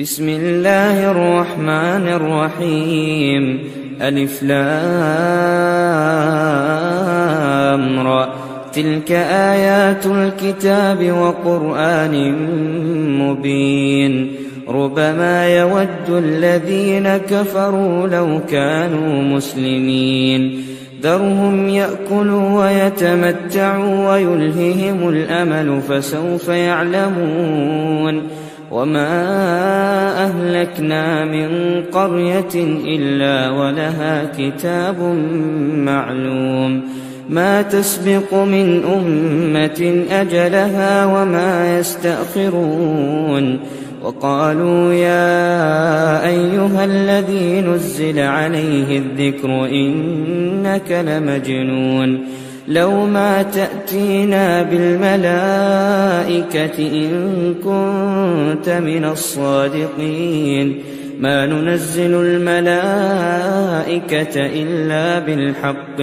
بسم الله الرحمن الرحيم. ألف لام را. تلك آيات الكتاب وقرآن مبين. ربما يود الذين كفروا لو كانوا مسلمين. ذرهم يأكلوا ويتمتعوا ويلههم الأمل فسوف يعلمون. وما أهلكنا من قرية إلا ولها كتاب معلوم. ما تسبق من أمة أجلها وما يستأخرون. وقالوا يا أيها الذي نزل عليه الذكر إنك لمجنون. لو ما تأتينا بالملائكة إن كنت من الصادقين. ما ننزل الملائكة إلا بالحق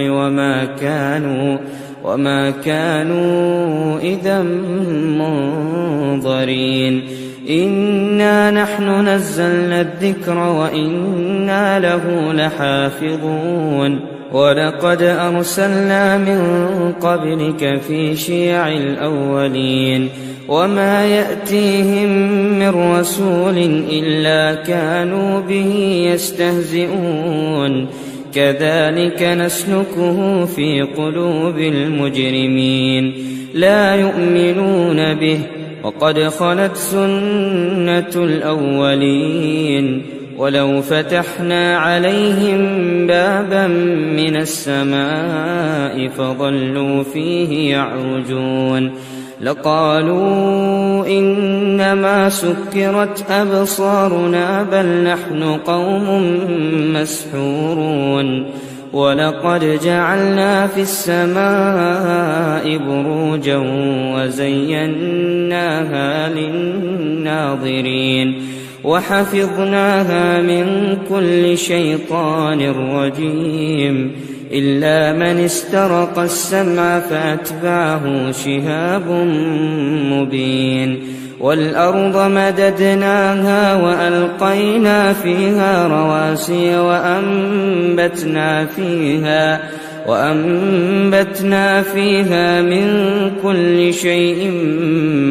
وما كانوا إذا منظرين. إنا نحن نزلنا الذكر وإنا له لحافظون. ولقد أرسلنا من قبلك في شيع الأولين. وما يأتيهم من رسول إلا كانوا به يستهزئون. كذلك نسلكه في قلوب المجرمين. لا يؤمنون به وقد خلت سنة الأولين. ولو فتحنا عليهم بابا من السماء فظلوا فيه يعرجون لقالوا إنما سكرت أبصارنا بل نحن قوم مسحورون. ولقد جعلنا في السماء بروجا وزيناها للناظرين وحفظناها من كل شيطان رجيم إلا من استرق السمع فأتبعه شهاب مبين. والأرض مددناها وألقينا فيها رواسي وأنبتنا فيها من كل شيء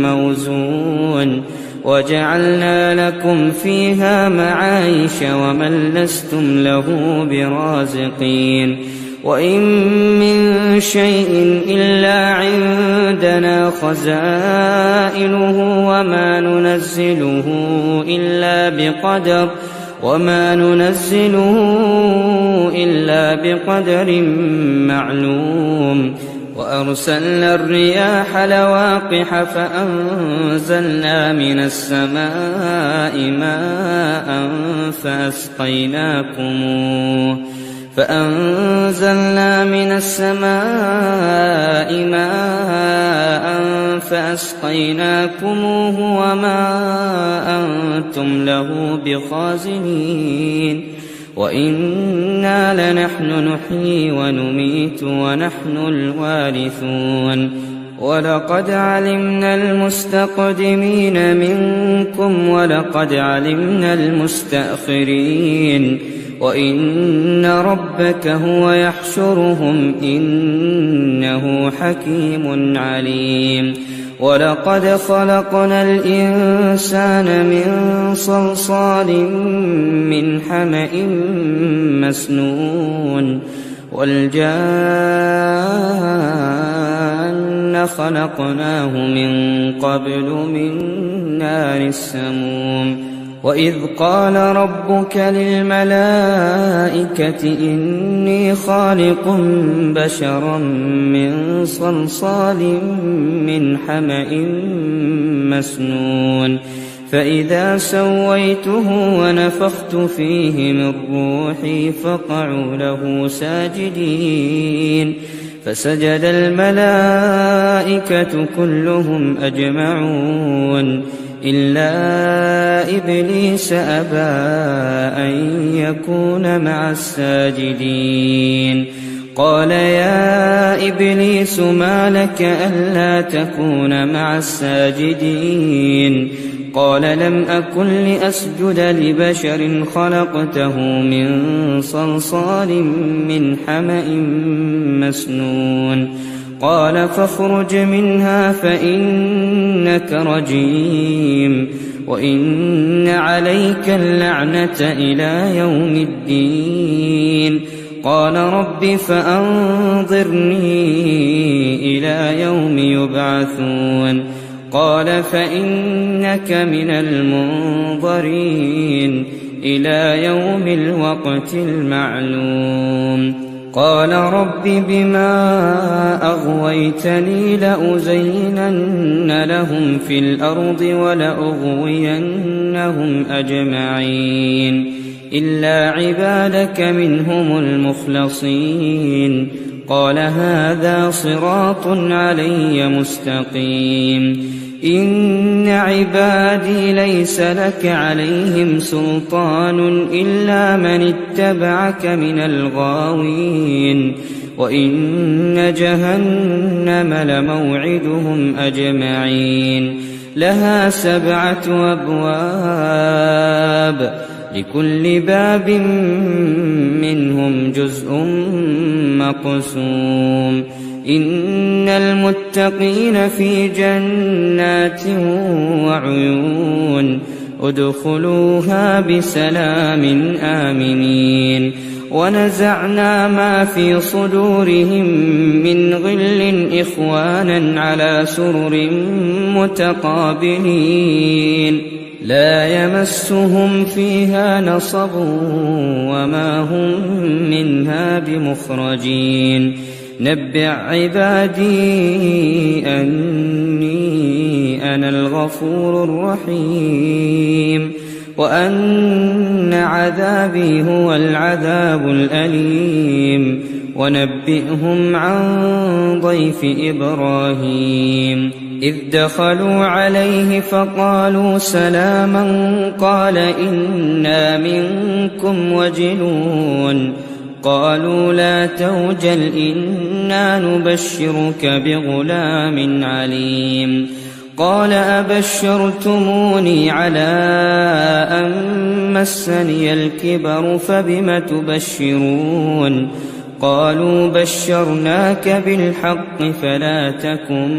موزون. وجعلنا لكم فيها معايش ومن لستم له برازقين. وإن من شيء إلا عندنا خزائنه وما ننزله إلا بقدر معلوم. وأرسلنا الرياح لواقح فأنزلنا من السماء ماء فأسقيناكموه وما أنتم له بخازنين. وإنا لنحن نحيي ونميت ونحن الوارثون. ولقد علمنا المستقدمين منكم ولقد علمنا المستأخرين. وإن ربك هو يحشرهم إنه حكيم عليم. ولقد خلقنا الإنسان من صلصال من حمأ مسنون. والجان خلقناه من قبل من نار السموم. وإذ قال ربك للملائكة إني خالق بشرا من صلصال من حمأ مسنون. فإذا سويته ونفخت فيه من روحي فقعوا له ساجدين. فسجد الملائكة كلهم أجمعون إلا إبليس أبى أن يكون مع الساجدين. قال يا إبليس ما لك ألا تكون مع الساجدين قال لم أكن لأسجد لبشر خلقته من صلصال من حمأ مسنون قال فاخرج منها فإنك رجيم وإن عليك اللعنة إلى يوم الدين قال رب فأنظرني إلى يوم يبعثون قال فإنك من المنظرين إلى يوم الوقت المعلوم قال رب بما أغويتني لأزينن لهم في الأرض ولأغوينهم أجمعين إلا عبادك منهم المخلصين قال هذا صراط علي مستقيم إن عبادي ليس لك عليهم سلطان إلا من اتبعك من الغاوين وإن جهنم لموعدهم أجمعين لها 7 أبواب لكل باب منهم جزء مقسوم إن المتقين في جنات وعيون ادخلوها بسلام آمنين ونزعنا ما في صدورهم من غل إخوانا على سرر متقابلين لا يمسهم فيها نصب وما هم منها بمخرجين نبئ عبادي أني أنا الغفور الرحيم وأن عذابي هو العذاب الأليم ونبئهم عن ضيف إبراهيم إذ دخلوا عليه فقالوا سلاما قال إنا منكم وجلون قالوا لا توجل إنا نبشرك بغلام عليم قال أبشرتموني على أن مسني الكبر فبم تبشرون قالوا بشرناك بالحق فلا تكن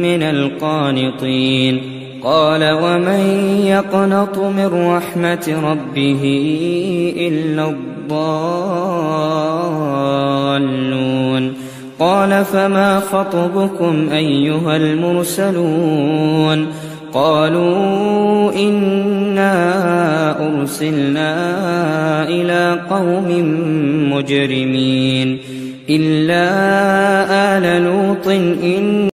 من القانطين قال ومن يقنط من رحمة ربه إلا الضالون قال فما خطبكم أيها المرسلون قالوا إنا أرسلنا إلى قوم مجرمين إلا آل لوط